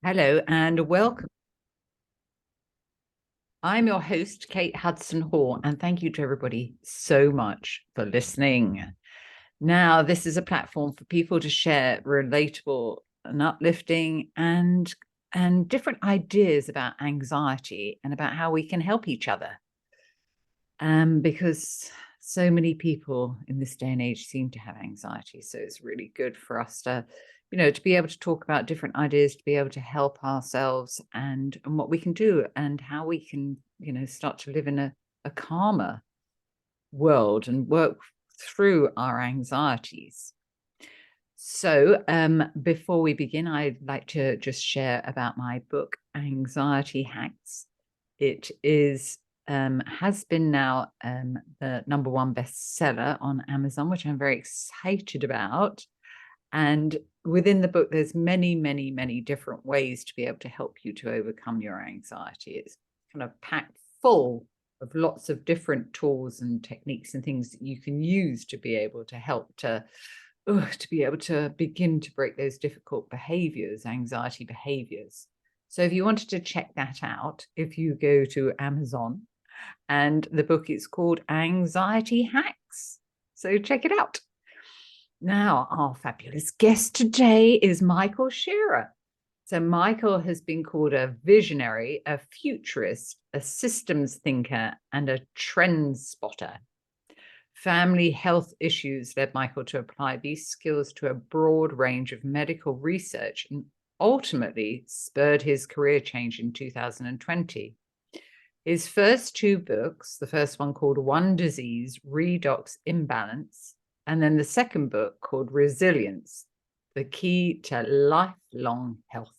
Hello and welcome. I'm your host, Kate Hudson-Hall, and thank you to everybody so much for listening. Now, this is a platform for people to share relatable and uplifting and different ideas about anxiety and about how we can help each other. Because so many people in this day and age seem to have anxiety. So it's really good for us to be able to talk about different ideas, to be able to help ourselves and what we can do and how we can, start to live in a calmer world and work through our anxieties. So before we begin, I'd like to just share about my book, Anxiety Hacks. It is has been now the #1 bestseller on Amazon, which I'm very excited about. And within the book, there's many, many, many different ways to be able to help you to overcome your anxiety. It's kind of packed full of lots of different tools and techniques and things that you can use to be able to help to be able to begin to break those difficult behaviors, anxiety behaviors. So if you wanted to check that out, if you go to Amazon, and the book is called Anxiety Hacks. So check it out. Now, our fabulous guest today is Michael Sherer. So Michael has been called a visionary, a futurist, a systems thinker, and a trendspotter. Family health issues led Michael to apply these skills to a broad range of medical research and ultimately spurred his career change in 2020. His first two books, the first one called One Disease, Redox Imbalance, and then the second book called Resilience, The Key to Lifelong Health,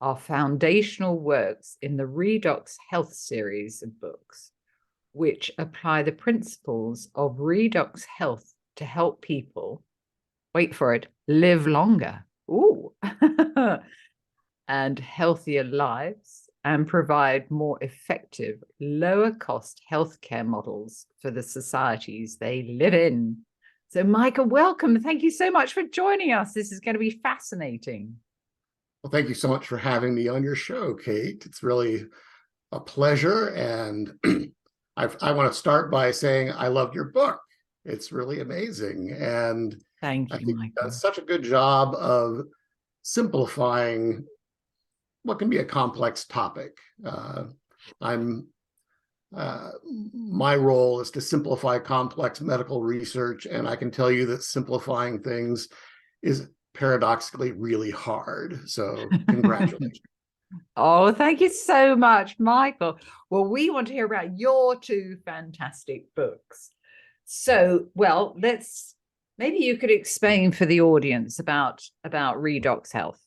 are foundational works in the Redox Health series of books, which apply the principles of Redox Health to help people, wait for it, live longer, and healthier lives, and provide more effective, lower cost healthcare models for the societies they live in. So Michael, welcome. Thank you so much for joining us. This is going to be fascinating. Well, thank you so much for having me on your show, Kate. It's really a pleasure. And I want to start by saying I loved your book. It's really amazing. And thank you, I think Michael. you've done such a good job of simplifying what can be a complex topic. My role is to simplify complex medical research, and I can tell you that simplifying things is paradoxically really hard. So congratulations. Oh, thank you so much, Michael. Well, we want to hear about your two fantastic books. So, well, maybe you could explain for the audience about Redox Health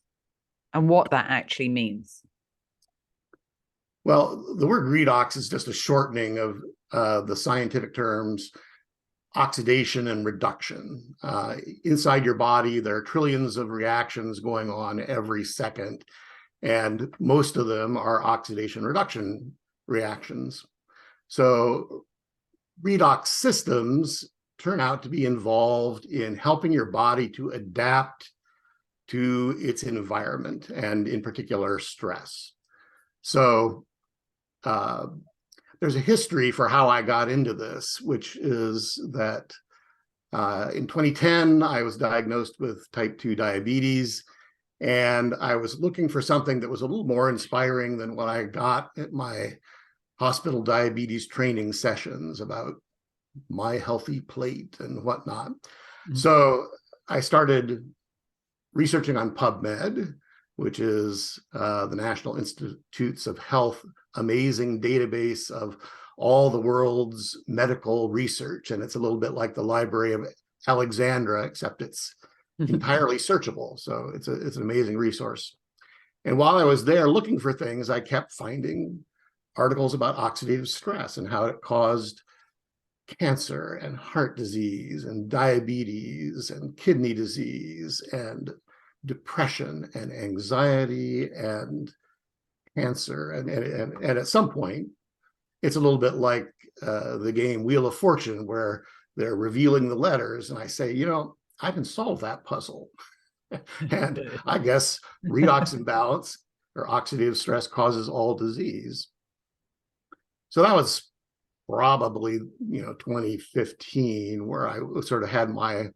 and what that actually means. Well, the word redox is just a shortening of the scientific terms oxidation and reduction. Inside your body, there are trillions of reactions going on every second, and most of them are oxidation reduction reactions. So redox systems turn out to be involved in helping your body to adapt to its environment, and in particular, stress. So there's a history for how I got into this, which is that in 2010, I was diagnosed with type 2 diabetes, and I was looking for something that was a little more inspiring than what I got at my hospital diabetes training sessions about my healthy plate and whatnot. Mm-hmm. So I started researching on PubMed, which is the National Institutes of Health amazing database of all the world's medical research. And it's a little bit like the Library of Alexandria, except it's entirely searchable. So it's an amazing resource. And while I was there looking for things, I kept finding articles about oxidative stress and how it caused cancer and heart disease and diabetes and kidney disease and depression and anxiety and cancer. And at some point, it's a little bit like the game Wheel of Fortune, where they're revealing the letters. And I say, I can solve that puzzle. And I guess Redox Imbalance or oxidative stress causes all disease. So that was probably, 2015, where I sort of had my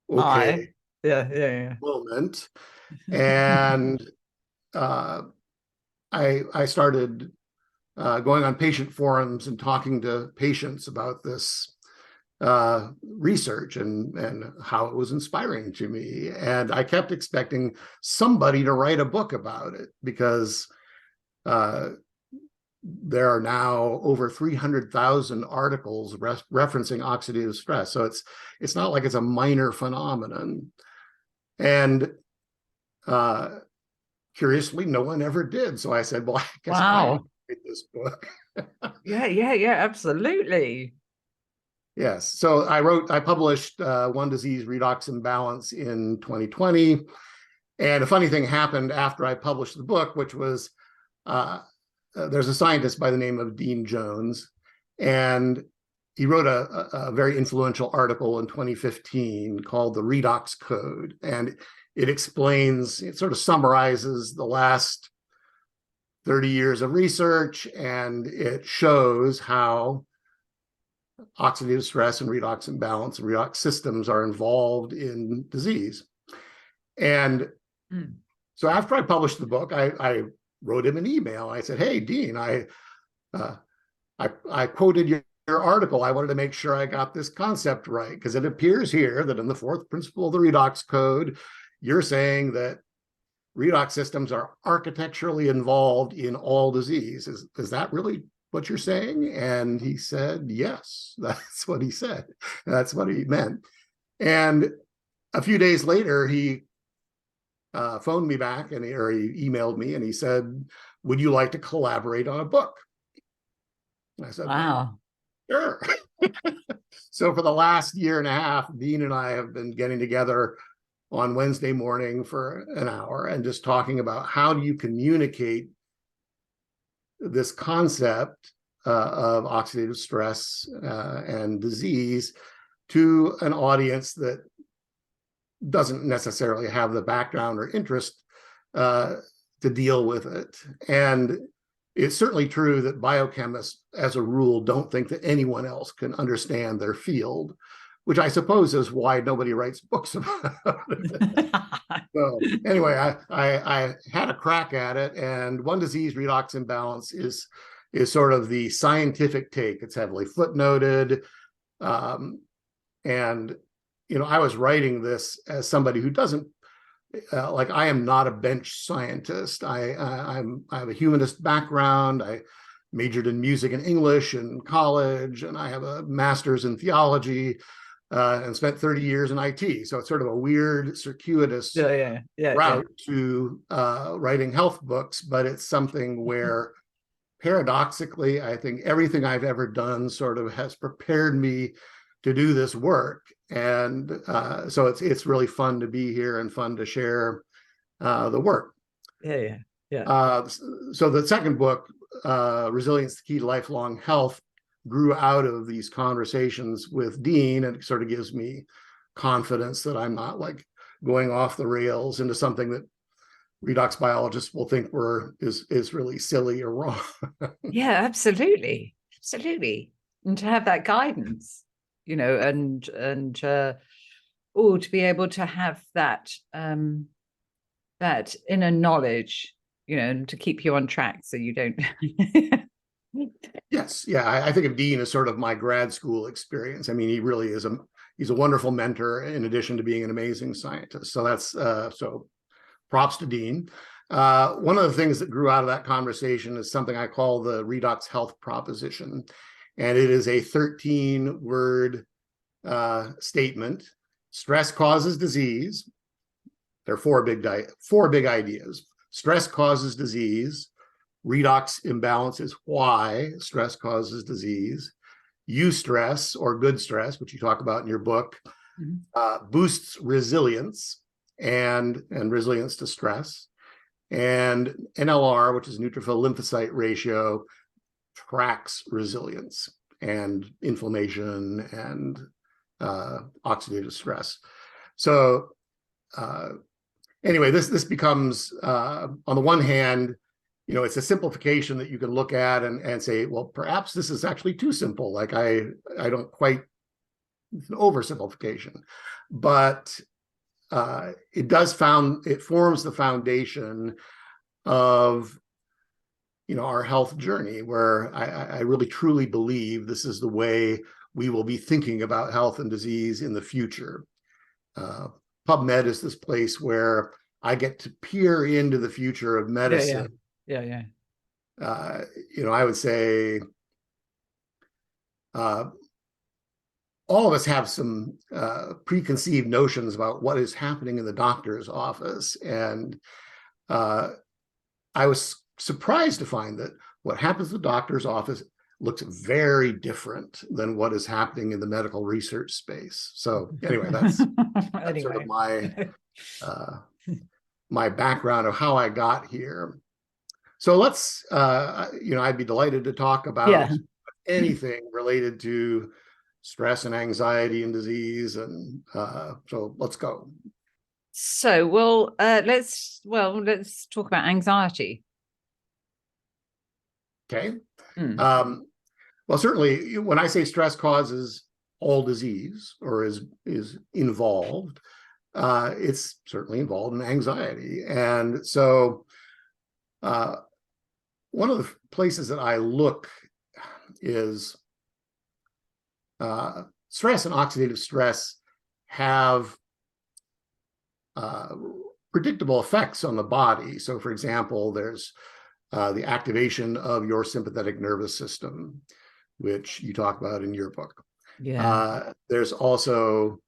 okay yeah. moment. And I started going on patient forums and talking to patients about this research and how it was inspiring to me. And I kept expecting somebody to write a book about it, because there are now over 300,000 articles referencing oxidative stress. So it's not like it's a minor phenomenon. And curiously, no one ever did. So I said, well, I guess I have to write this book. Yeah, absolutely. Yes. So I published One Disease, Redox Imbalance in 2020. And a funny thing happened after I published the book, which was there's a scientist by the name of Dean Jones, and he wrote a very influential article in 2015 called the Redox Code. And it sort of summarizes the last 30 years of research, and it shows how oxidative stress and redox imbalance and redox systems are involved in disease. And so after I published the book, I wrote him an email. I said, hey, Dean, I quoted your article. I wanted to make sure I got this concept right, because it appears here that in the fourth principle of the Redox Code, you're saying that redox systems are architecturally involved in all disease. Is that really what you're saying? And he said, yes, that's what he said. That's what he meant. And a few days later, he phoned me back, and he emailed me, and he said, would you like to collaborate on a book? And I said, wow. Sure. So for the last year and a half, Dean and I have been getting together on Wednesday morning for an hour and just talking about how do you communicate this concept of oxidative stress and disease to an audience that doesn't necessarily have the background or interest to deal with it. And it's certainly true that biochemists, as a rule, don't think that anyone else can understand their field, which I suppose is why nobody writes books about it. So anyway, I had a crack at it, and One Disease, Redox Imbalance is sort of the scientific take. It's heavily footnoted, and I was writing this as somebody who doesn't I am not a bench scientist. I have a humanist background. I majored in music and English in college, and I have a master's in theology, and spent 30 years in IT. So it's sort of a weird, circuitous route to writing health books, but it's something where paradoxically, I think everything I've ever done sort of has prepared me to do this work. And so it's really fun to be here and fun to share the work. So the second book, Resilience, the Key to Lifelong Health, grew out of these conversations with Dean, and it sort of gives me confidence that I'm not like going off the rails into something that redox biologists will think is really silly or wrong. Yeah, absolutely. And to have that guidance, and to be able to have that that inner knowledge, and to keep you on track so you don't. Yes, yeah, I think of Dean as sort of my grad school experience. I mean, he really is he's a wonderful mentor in addition to being an amazing scientist. So that's so props to Dean. One of the things that grew out of that conversation is something I call the Redox Health proposition. And it is a 13-word statement. Stress causes disease. There are four big ideas. Stress causes disease. Redox imbalance is why stress causes disease. Eustress, or good stress, which you talk about in your book, boosts resilience and resilience to stress. And NLR, which is neutrophil lymphocyte ratio, tracks resilience and inflammation and oxidative stress. So anyway, this becomes, on the one hand, it's a simplification that you can look at and say, well, perhaps this is actually too simple. Like I don't quite, it's an oversimplification, but it forms the foundation of our health journey, where I really truly believe this is the way we will be thinking about health and disease in the future. PubMed is this place where I get to peer into the future of medicine. Yeah. I would say all of us have some preconceived notions about what is happening in the doctor's office. And I was surprised to find that what happens in the doctor's office looks very different than what is happening in the medical research space. So anyway, that's sort of my background of how I got here. So let's, I'd be delighted to talk about anything related to stress and anxiety and disease. And so let's go. So, let's talk about anxiety. Okay. Well, certainly when I say stress causes all disease or is involved, it's certainly involved in anxiety. And so one of the places that I look is stress and oxidative stress have predictable effects on the body. So, for example, there's the activation of your sympathetic nervous system, which you talk about in your book. There's also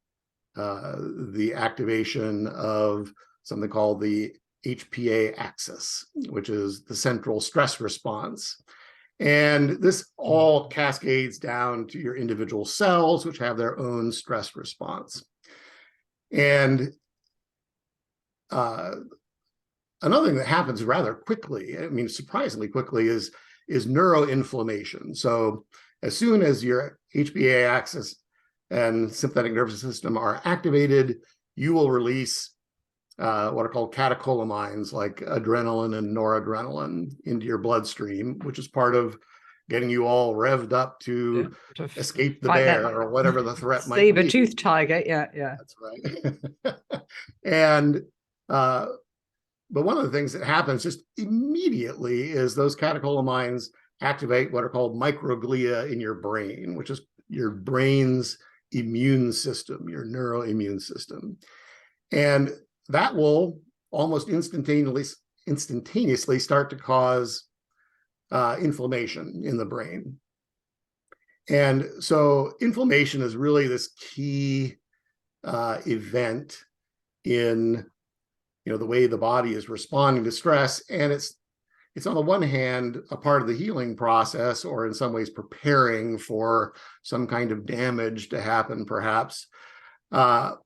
the activation of something called the HPA axis, which is the central stress response. And this all cascades down to your individual cells, which have their own stress response. And another thing that happens rather quickly, I mean, surprisingly quickly, is neuroinflammation. So as soon as your HPA axis and sympathetic nervous system are activated, you will release what are called catecholamines, like adrenaline and noradrenaline, into your bloodstream, which is part of getting you all revved up to escape the bear or whatever the threat might be. Saber-toothed tiger, yeah. That's right. And but one of the things that happens just immediately is those catecholamines activate what are called microglia in your brain, which is your brain's immune system, your neuroimmune system. And that will almost instantaneously start to cause inflammation in the brain. And so inflammation is really this key event in the way the body is responding to stress. And it's on the one hand a part of the healing process, or in some ways preparing for some kind of damage to happen, perhaps. But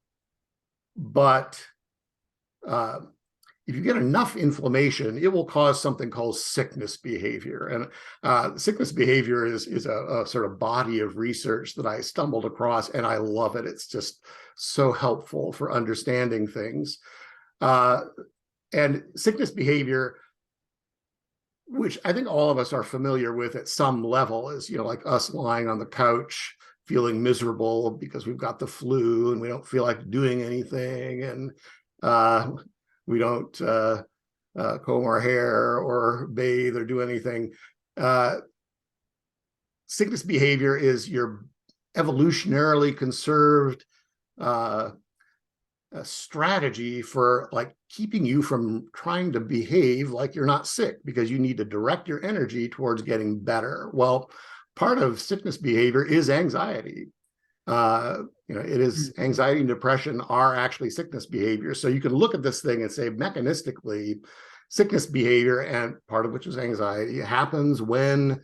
if you get enough inflammation, it will cause something called sickness behavior. And sickness behavior is a sort of body of research that I stumbled across, and I love it. It's just so helpful for understanding things. And sickness behavior, which I think all of us are familiar with at some level, is, like us lying on the couch feeling miserable because we've got the flu and we don't feel like doing anything, and we don't comb our hair or bathe or do anything. Sickness behavior is your evolutionarily conserved a strategy for keeping you from trying to behave like you're not sick, because you need to direct your energy towards getting better. Well, part of sickness behavior is anxiety. It is anxiety and depression are actually sickness behavior. So you can look at this thing and say, mechanistically, sickness behavior, and part of which is anxiety, happens when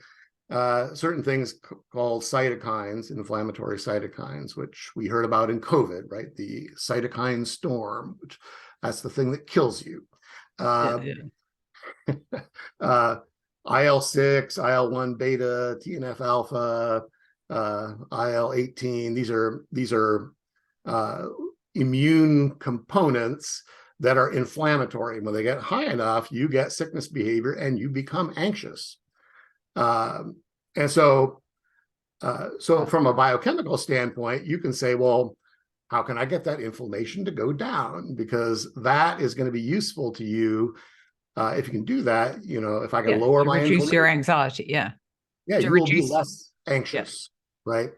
certain things called cytokines, inflammatory cytokines, which we heard about in COVID, right? The cytokine storm, which that's the thing that kills you. IL-6, IL-1 beta, TNF alpha, IL-18. These are immune components that are inflammatory. When they get high enough, you get sickness behavior and you become anxious. And so from a biochemical standpoint, you can say, well, how can I get that inflammation to go down? Because that is going to be useful to you. If you can do that, if I can lower my reduce inflammation, your anxiety. Yeah. you will be less anxious, right?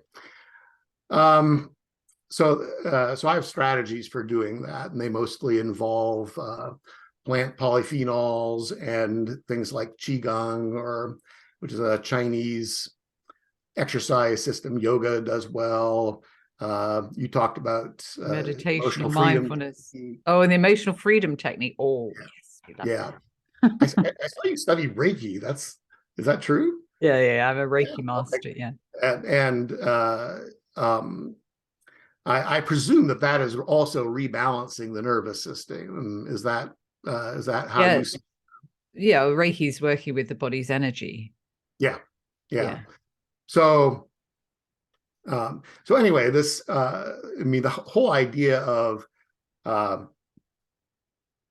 So I have strategies for doing that, and they mostly involve plant polyphenols and things like qigong, which is a Chinese exercise system. Yoga does well. You talked about meditation and freedom mindfulness. technique. Oh, and the emotional freedom technique. Oh, yeah. I saw you study Reiki. Is that true? Yeah. I'm a Reiki master. Okay. Yeah. And I presume that is also rebalancing the nervous system. Is that how you see? Yeah, Reiki's working with the body's energy. Yeah. So anyway, this the whole idea of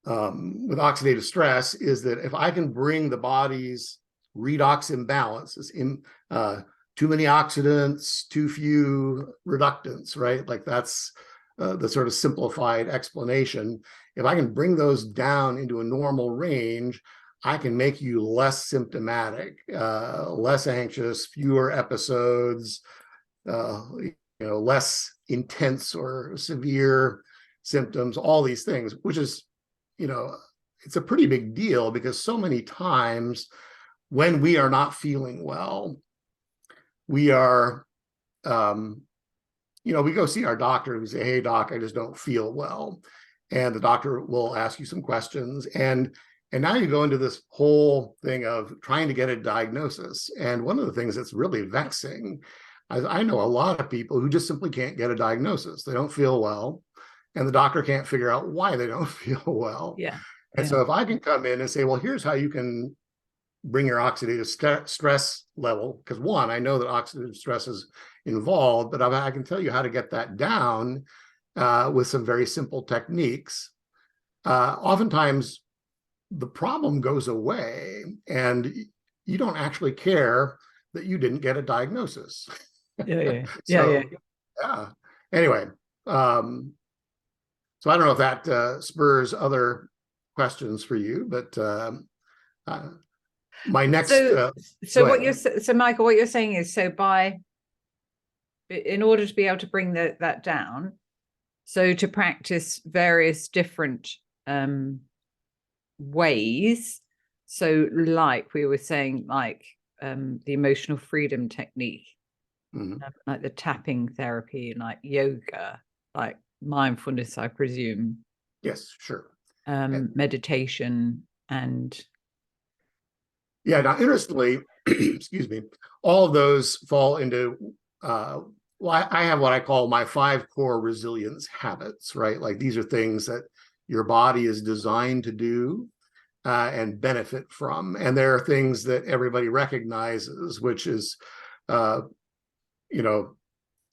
with oxidative stress is that if I can bring the body's redox imbalance, too many oxidants, too few reductants, right? Like that's the sort of simplified explanation. If I can bring those down into a normal range, I can make you less symptomatic, less anxious, fewer episodes, less intense or severe symptoms, all these things, which is, it's a pretty big deal, because so many times when we are not feeling well, we are, we go see our doctor and we say, hey, doc, I just don't feel well. And the doctor will ask you some questions. And now you go into this whole thing of trying to get a diagnosis. And one of the things that's really vexing, I know a lot of people who just simply can't get a diagnosis. They don't feel well, and the doctor can't figure out why they don't feel well. Yeah. And so if I can come in and say, well, here's how you can bring your oxidative stress level, because one, I know that oxidative stress is involved, but I can tell you how to get that down with some very simple techniques. Oftentimes the problem goes away and you don't actually care that you didn't get a diagnosis. Yeah. Anyway, so I don't know if that spurs other questions for you, but my next. So Michael, what you're saying is, in order to be able to bring that down, so to practice various different ways. So, like we were saying, like the emotional freedom technique, like the tapping therapy, like yoga, like mindfulness, I presume. Yes, sure. Meditation and. Yeah. Now, interestingly, excuse me, all of those fall into, well, I have what I call my 5 core resilience habits, right? Like these are things that your body is designed to do and benefit from. And there are things that everybody recognizes, which is, it's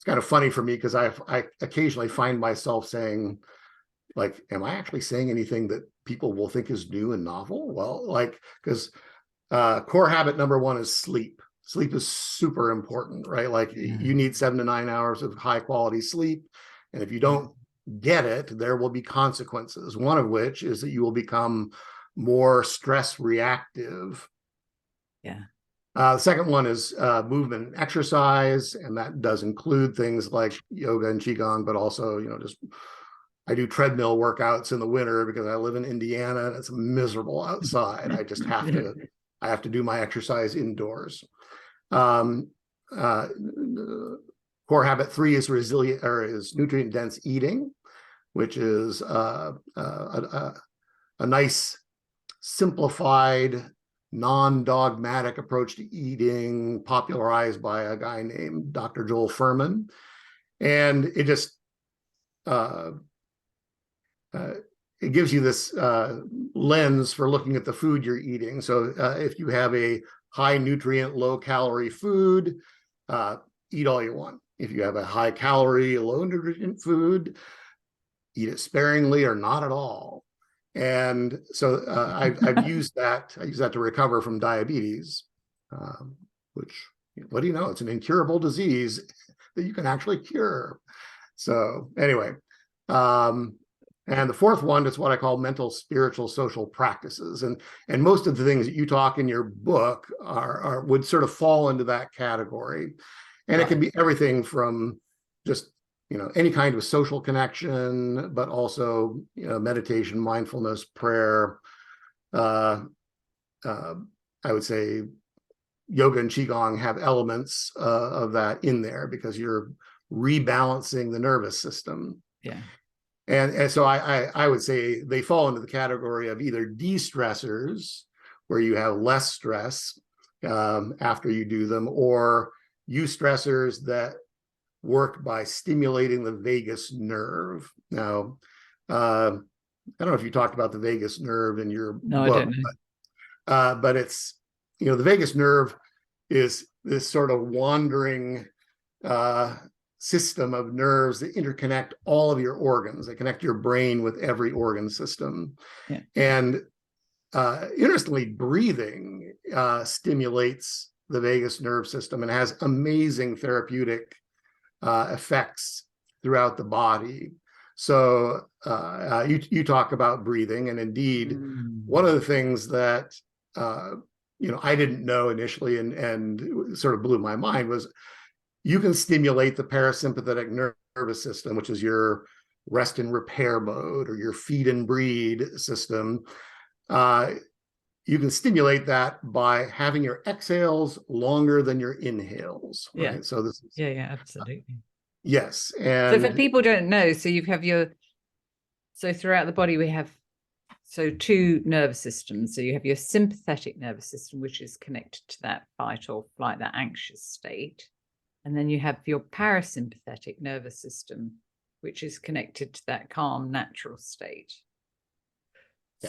kind of funny for me because I occasionally find myself saying, like, am I actually saying anything that people will think is new and novel? Well, like, because core habit number 1 is sleep. Sleep is super important, right? Like you need 7 to 9 hours of high quality sleep. And if you don't get it, there will be consequences. One of which is that you will become more stress reactive. Yeah. The second one is movement and exercise. And that does include things like yoga and qigong, but also, just I do treadmill workouts in the winter because I live in Indiana and it's miserable outside. I just have to, do my exercise indoors. Core habit 3 is is nutrient dense eating, which is a nice simplified, non-dogmatic approach to eating, popularized by a guy named Dr. Joel Fuhrman. And it just it gives you this lens for looking at the food you're eating. So if you have a high nutrient, low calorie food, eat all you want. If you have a high calorie, low nutrient food, eat it sparingly or not at all. And so I've used that. I use that to recover from diabetes, which, what do you know? It's an incurable disease that you can actually cure. So anyway, and the fourth one is what I call mental, spiritual, social practices. And most of the things that you talk in your book are would sort of fall into that category. And it can be everything from just, any kind of social connection, but also, meditation, mindfulness, prayer. I would say yoga and qigong have elements of that in there because you're rebalancing the nervous system. Yeah. And so I would say they fall into the category of either de-stressors, where you have less stress after you do them, or eustressors that work by stimulating the vagus nerve. Now, I don't know if you talked about the vagus nerve in your No, book, I don't know. but it's, the vagus nerve is this sort of wandering system of nerves that interconnect all of your organs. They connect your brain with every organ system. Yeah. And interestingly, breathing stimulates the vagus nerve system and has amazing therapeutic effects throughout the body. So you talk about breathing, and indeed, one of the things that I didn't know initially and sort of blew my mind was you can stimulate the parasympathetic nervous system, which is your rest and repair mode, or your feed and breed system. You can stimulate that by having your exhales longer than your inhales. Right? Yeah. So this is, yeah, absolutely. Yes. So And for people who don't know, so you have so throughout the body, we have two nervous systems. So you have your sympathetic nervous system, which is connected to that fight or flight, that anxious state. And then you have your parasympathetic nervous system, which is connected to that calm, natural state. Yeah.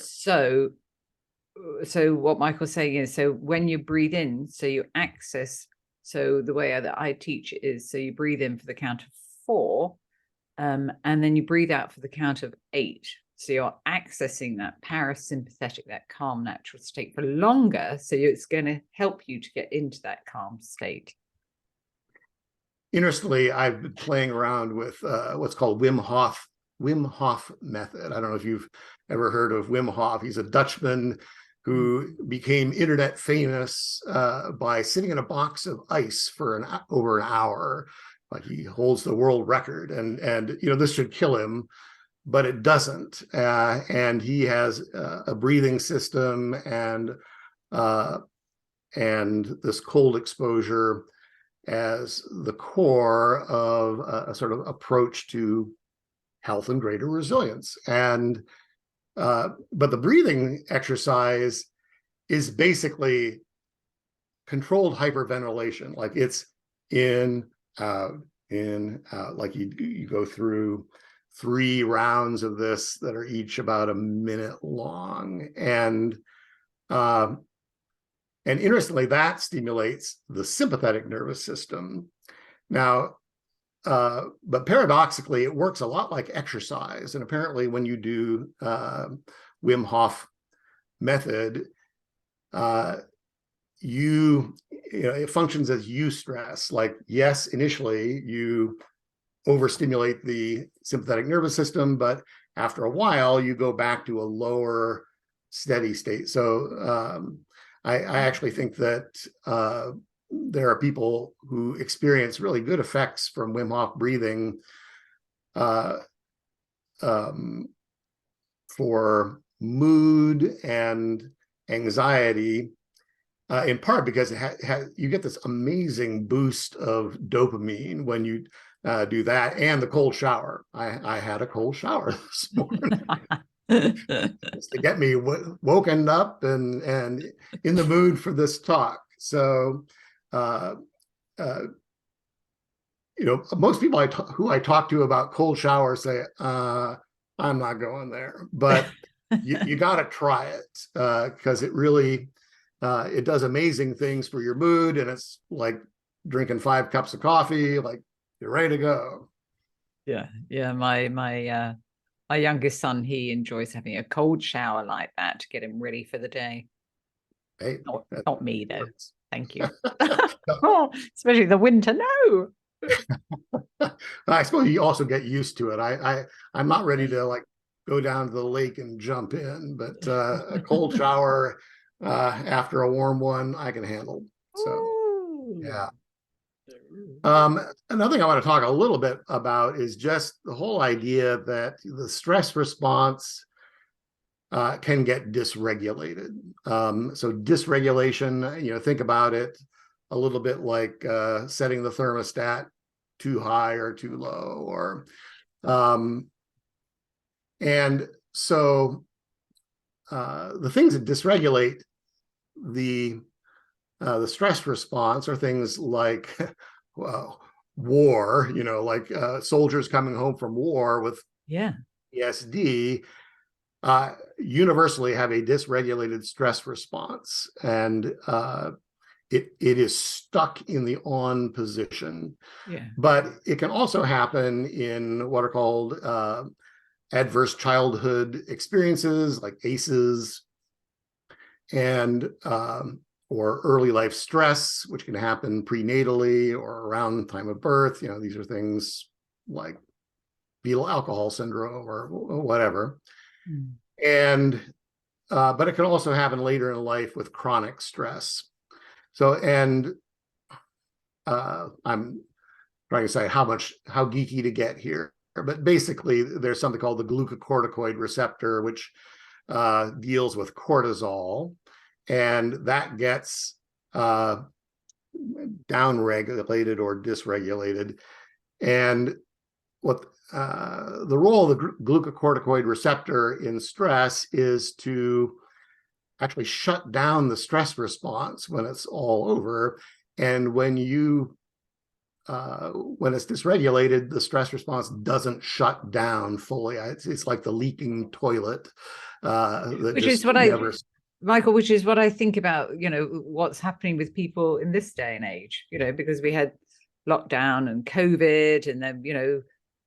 So what Michael's saying is, so when you breathe in, so you access, so the way that I teach it is, so you breathe in for the count of 4, and then you breathe out for the count of 8. So you're accessing that parasympathetic, that calm, natural state for longer. So it's going to help you to get into that calm state. Interestingly, I've been playing around with what's called Wim Hof method. I don't know if you've ever heard of Wim Hof. He's a Dutchman who became internet famous by sitting in a box of ice for over an hour. Like, he holds the world record, and this should kill him, but it doesn't. And he has a breathing system and this cold exposure as the core of a sort of approach to health and greater resilience. And but the breathing exercise is basically controlled hyperventilation. Like, it's in, out, like you go through 3 rounds of this that are each about a minute long. And interestingly, that stimulates the sympathetic nervous system. Now, but paradoxically, it works a lot like exercise. And apparently, when you do Wim Hof method, it functions as eustress. Like, yes, initially you overstimulate the sympathetic nervous system, but after a while you go back to a lower steady state. So I actually think that there are people who experience really good effects from Wim Hof breathing for mood and anxiety, in part because you get this amazing boost of dopamine when you do that, and the cold shower. I had a cold shower this morning. Just to get me woken up and in the mood for this talk. So, most people who I talk to about cold showers say, I'm not going there, but you got to try it because it really, it does amazing things for your mood. And it's like drinking 5 cups of coffee, like you're ready to go. Yeah. My Our youngest son, he enjoys having a cold shower like that to get him ready for the day. Hey, Not me though. Thank you. Oh, especially the winter. No. I suppose you also get used to it. I'm not ready to like go down to the lake and jump in, but a cold shower after a warm one, I can handle. So, yeah. Another thing I want to talk a little bit about is just the whole idea that the stress response can get dysregulated. So dysregulation, think about it a little bit like setting the thermostat too high or too low, or and so the things that dysregulate the stress response are things like war, like soldiers coming home from war with PTSD universally have a dysregulated stress response, and it is stuck in the on position. But it can also happen in what are called adverse childhood experiences, like ACEs, and or early life stress, which can happen prenatally or around the time of birth. These are things like fetal alcohol syndrome or whatever. And but it can also happen later in life with chronic stress. So, and I'm trying to say how geeky to get here, but basically there's something called the glucocorticoid receptor, which deals with cortisol, and that gets downregulated or dysregulated. And what the role of the glucocorticoid receptor in stress is to actually shut down the stress response when it's all over. And when it's dysregulated, the stress response doesn't shut down fully. It's like the leaking toilet. Which is what Michael, which is what I think about, what's happening with people in this day and age, because we had lockdown and COVID, and then,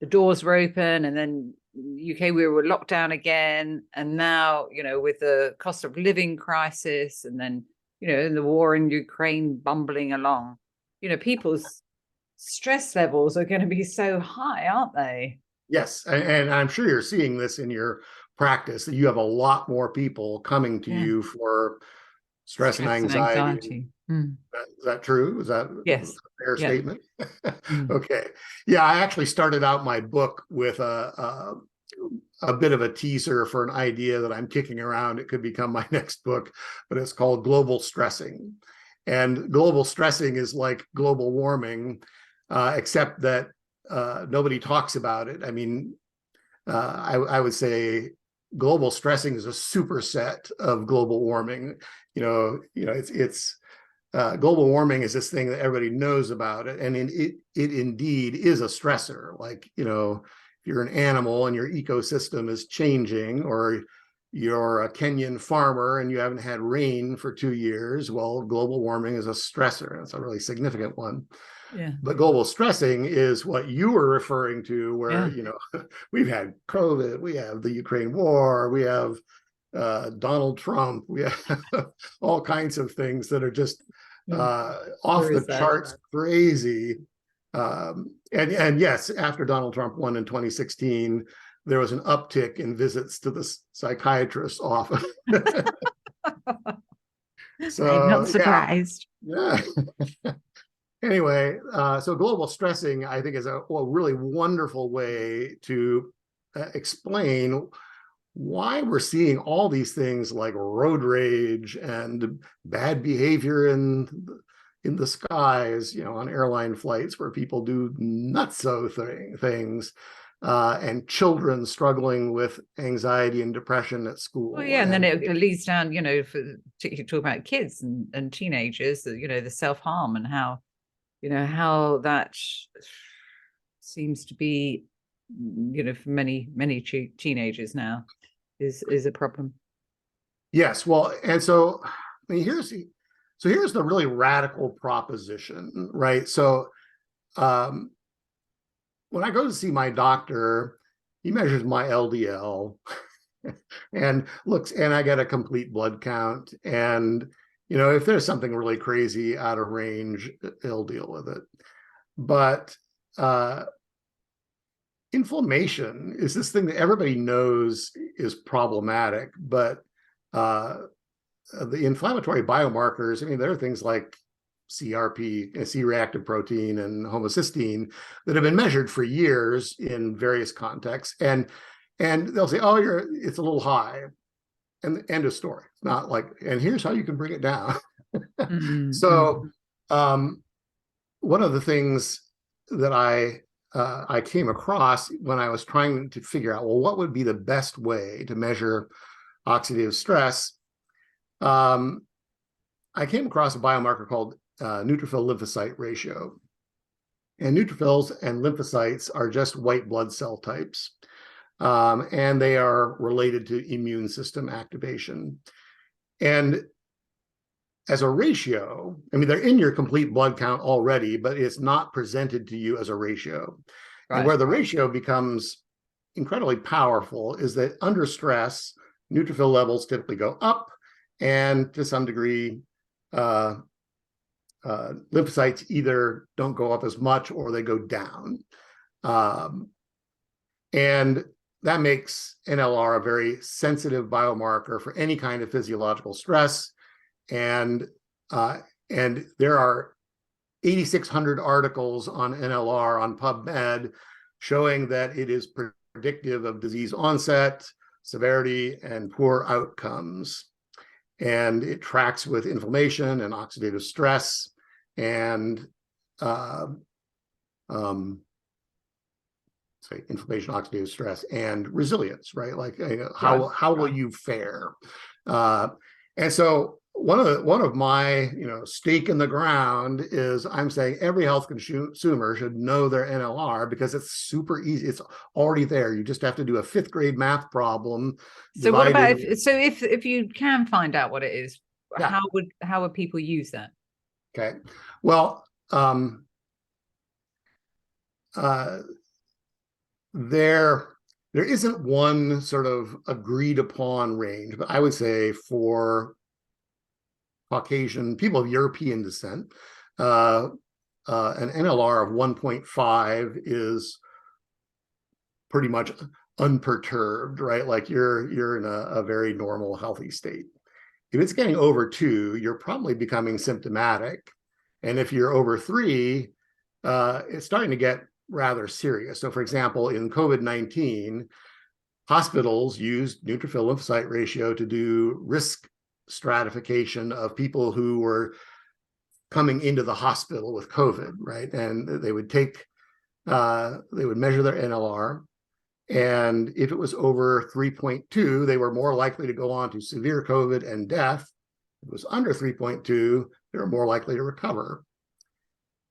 the doors were open, and then UK, we were locked down again. And now, with the cost of living crisis, and then, the war in Ukraine bumbling along, people's stress levels are going to be so high, aren't they? Yes. And I'm sure you're seeing this in your practice, that you have a lot more people coming to you for stress and anxiety. Is that true? Is that a fair statement? Okay. Yeah, I actually started out my book with a bit of a teaser for an idea that I'm kicking around. It could become my next book, but it's called Global Stressing. And global stressing is like global warming, except that nobody talks about it. I mean, I would say global stressing is a superset of global warming. It's global warming is this thing that everybody knows about it, and it indeed is a stressor. Like, if you're an animal and your ecosystem is changing, or you're a Kenyan farmer and you haven't had rain for 2 years, well, global warming is a stressor. It's a really significant one. But global stressing is what you were referring to, where we've had COVID, we have the Ukraine war, we have Donald Trump, we have all kinds of things that are just off the charts crazy. And yes, after Donald Trump won in 2016, there was an uptick in visits to the psychiatrist's office. So I'm not surprised. Yeah. Anyway, so global stressing, I think, is a really wonderful way to explain why we're seeing all these things like road rage and bad behavior in the skies, on airline flights where people do nutso things, and children struggling with anxiety and depression at school. Well, and then it leads down, particularly talk about kids and teenagers, the self-harm, and how that seems to be, for many teenagers now is a problem. Yes. Well, and so, I mean, here's the really radical proposition, right? So when I go to see my doctor, he measures my LDL and looks, and I get a complete blood count. And, if there's something really crazy out of range, he'll deal with it. But inflammation is this thing that everybody knows is problematic, but the inflammatory biomarkers, I mean, there are things like CRP, C-reactive protein, and homocysteine that have been measured for years in various contexts, and they'll say, "Oh, it's a little high," and end of story. It's not like, and here's how you can bring it down. So, one of the things that I came across when I was trying to figure out, well, what would be the best way to measure oxidative stress? I came across a biomarker called neutrophil lymphocyte ratio. And neutrophils and lymphocytes are just white blood cell types. And they are related to immune system activation. And as a ratio, I mean, they're in your complete blood count already, but it's not presented to you as a ratio. Right. And where the ratio becomes incredibly powerful is that under stress, neutrophil levels typically go up, and to some degree, lymphocytes either don't go up as much or they go down. And that makes NLR a very sensitive biomarker for any kind of physiological stress. And there are 8,600 articles on NLR on PubMed showing that it is predictive of disease onset, severity, and poor outcomes. And it tracks with inflammation and oxidative stress and inflammation, oxidative stress, and resilience, right? Like how will you fare? And so one of my stake in the ground is I'm saying every health consumer should know their NLR because it's super easy. It's already there. You just have to do a 5th grade math problem. So what about if you can find out what it is, how would people use that? Okay. Well, there isn't one sort of agreed upon range, but I would say for Caucasian people of European descent, an NLR of 1.5 is pretty much unperturbed, right? Like you're in a very normal, healthy state. If it's getting over 2, you're probably becoming symptomatic. And if you're over 3, it's starting to get rather serious. So for example, in COVID-19, hospitals used neutrophil lymphocyte ratio to do risk stratification of people who were coming into the hospital with COVID, right? And they would measure their NLR. And if it was over 3.2, they were more likely to go on to severe COVID and death. If it was under 3.2, they were more likely to recover.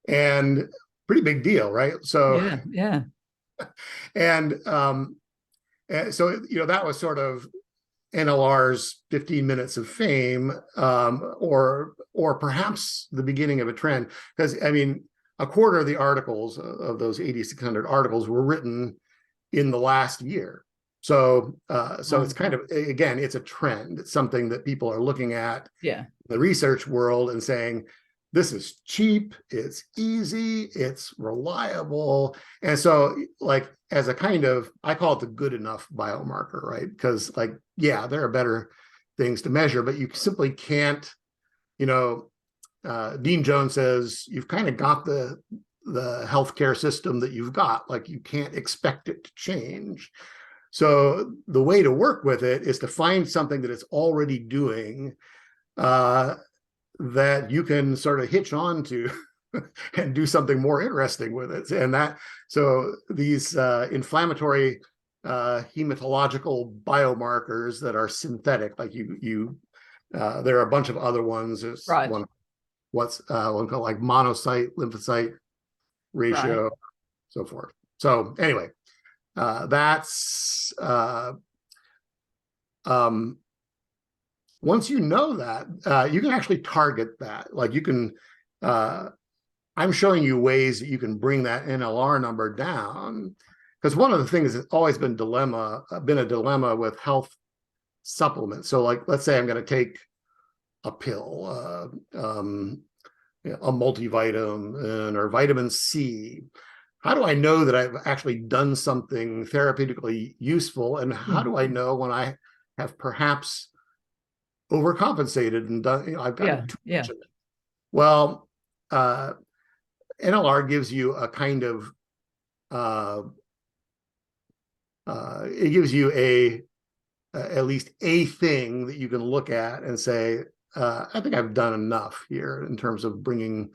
And pretty big deal, right? So yeah. And so that was sort of NLR's 15 minutes of fame, or perhaps the beginning of a trend. Because I mean, a quarter of the articles of those 8,600 articles were written in the last year. So it's kind of, again, it's a trend. It's something that people are looking at the research world and saying, this is cheap, it's easy, it's reliable. And so like as a kind of, I call it the good enough biomarker, right? Because there are better things to measure, but you simply can't, Dean Jones says, you've kind of got the healthcare system that you've got, like you can't expect it to change. So the way to work with it is to find something that it's already doing that you can sort of hitch on to and do something more interesting with it. And so these inflammatory hematological biomarkers that are synthetic, like there are a bunch of other ones. There's one called like monocyte lymphocyte ratio, so forth. So anyway, that's once you know that, you can actually target that. Like you can, I'm showing you ways that you can bring that NLR number down, because one of the things that's always been a dilemma with health supplements. So like, let's say I'm going to take a pill, a multivitamin or vitamin C. How do I know that I've actually done something therapeutically useful? And how do I know when I have perhaps overcompensated and done, I've gotten too much of it? Well, NLR gives you a kind of, it gives you at least a thing that you can look at and say, I think I've done enough here in terms of bringing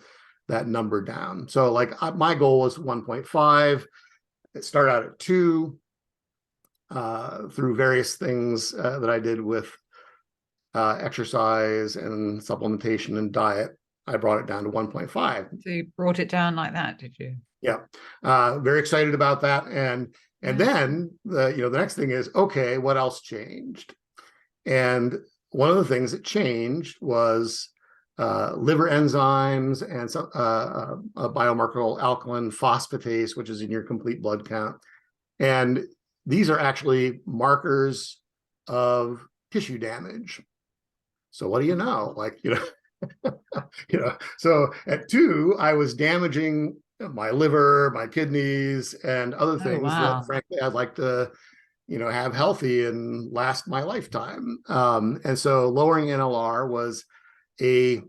that number down. So like my goal was 1.5. It started out at 2 through various things that I did with exercise and supplementation and diet. I brought it down to 1.5. So you brought it down like that, did you? Yeah. Very excited about that. And then the next thing is, okay, what else changed? And one of the things that changed was liver enzymes and a biomarker called alkaline phosphatase, which is in your complete blood count. And these are actually markers of tissue damage. So what do you know? Like, so at 2, I was damaging my liver, my kidneys, and other things that frankly I'd like to have healthy and last my lifetime. And so lowering NLR was it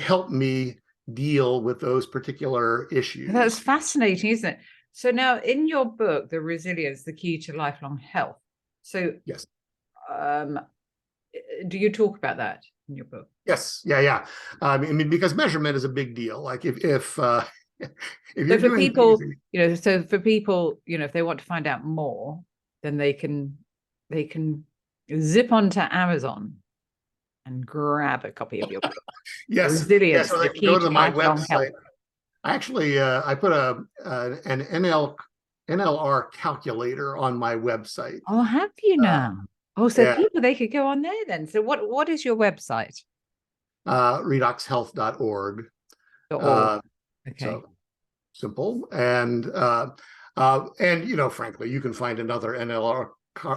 helped me deal with those particular issues. That's fascinating, isn't it? So now in your book, The Resilience, the Key to Lifelong Health. So yes. Do you talk about that in your book? Yes. Yeah. I mean, because measurement is a big deal. Like if you're so for doing people, things, so for people, if they want to find out more, then they can zip onto Amazon and grab a copy of your book. Yes. Resilience, so the they Key go to my Lifelong website. Health. Actually, I put an NLR calculator on my website. Oh, have you now? So people, they could go on there then. So what is your website? Redoxhealth.org. Okay. So simple. And frankly, you can find another NLR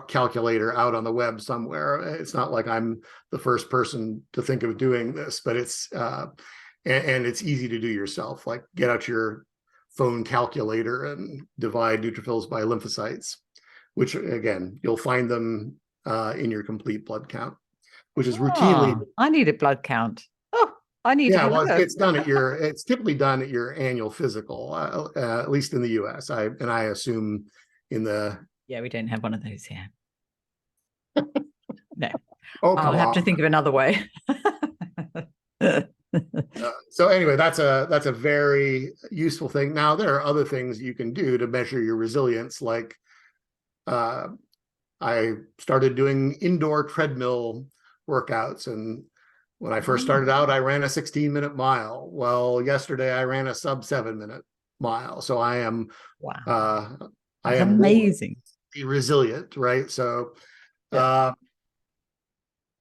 calculator out on the web somewhere. It's not like I'm the first person to think of doing this, but it's and it's easy to do yourself. Like get out your phone calculator and divide neutrophils by lymphocytes, which again, you'll find them in your complete blood count, which is routinely. I need a blood count. I need to have a look. It's typically done at your annual physical, at least in the US. I assume in the. Yeah, we don't have one of those here. No. I'll have to think of another way. So anyway, that's a very useful thing. Now there are other things you can do to measure your resilience. Like I started doing indoor treadmill workouts, and when I first started out, I ran a 16-minute mile. Well, yesterday I ran a sub 7-minute mile. So I am I am amazing, resilient, right? So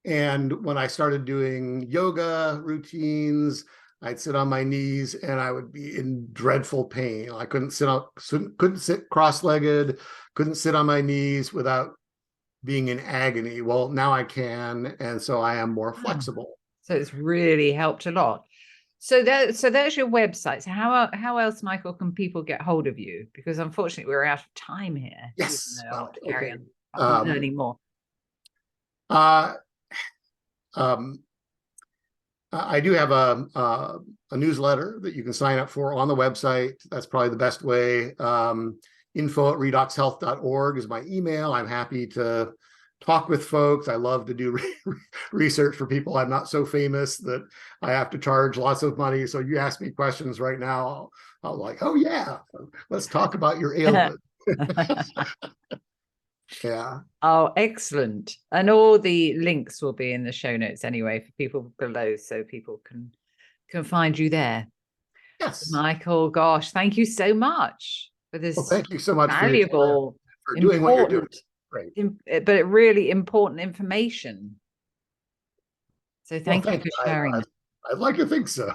and when I started doing yoga routines, I'd sit on my knees and I would be in dreadful pain. I couldn't sit cross-legged, couldn't sit on my knees without being in agony. Well, now I can, and so I am more flexible. So it's really helped a lot. So there's your website. So how else, Michael, can people get hold of you? Because unfortunately we're out of time here. Yes. I want to carry on learning more. I do have a newsletter that you can sign up for on the website. That's probably the best way. info@redoxhealth.org is my email. I'm happy to talk with folks. I love to do research for people. I'm not so famous that I have to charge lots of money. So you ask me questions right now, I'll like, oh yeah, let's talk about your ailment. Yeah. Oh, excellent. And all the links will be in the show notes anyway for people below, so people can find you there. Yes. Michael, gosh, thank you so much for this. Well, thank you so much valuable, for doing what you're doing. Great. But really important information. So thank you for sharing. I'd like to think so.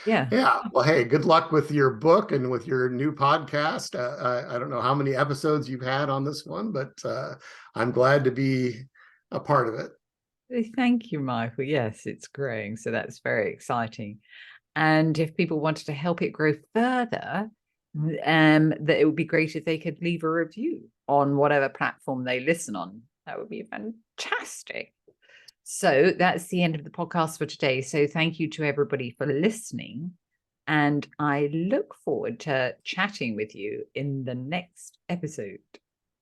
Yeah. Yeah. Well, hey, good luck with your book and with your new podcast. I don't know how many episodes you've had on this one, but I'm glad to be a part of it. Thank you, Michael. Yes, it's growing. So that's very exciting. And if people wanted to help it grow further, that it would be great if they could leave a review on whatever platform they listen on. That would be fantastic. So that's the end of the podcast for today. So thank you to everybody for listening. And I look forward to chatting with you in the next episode.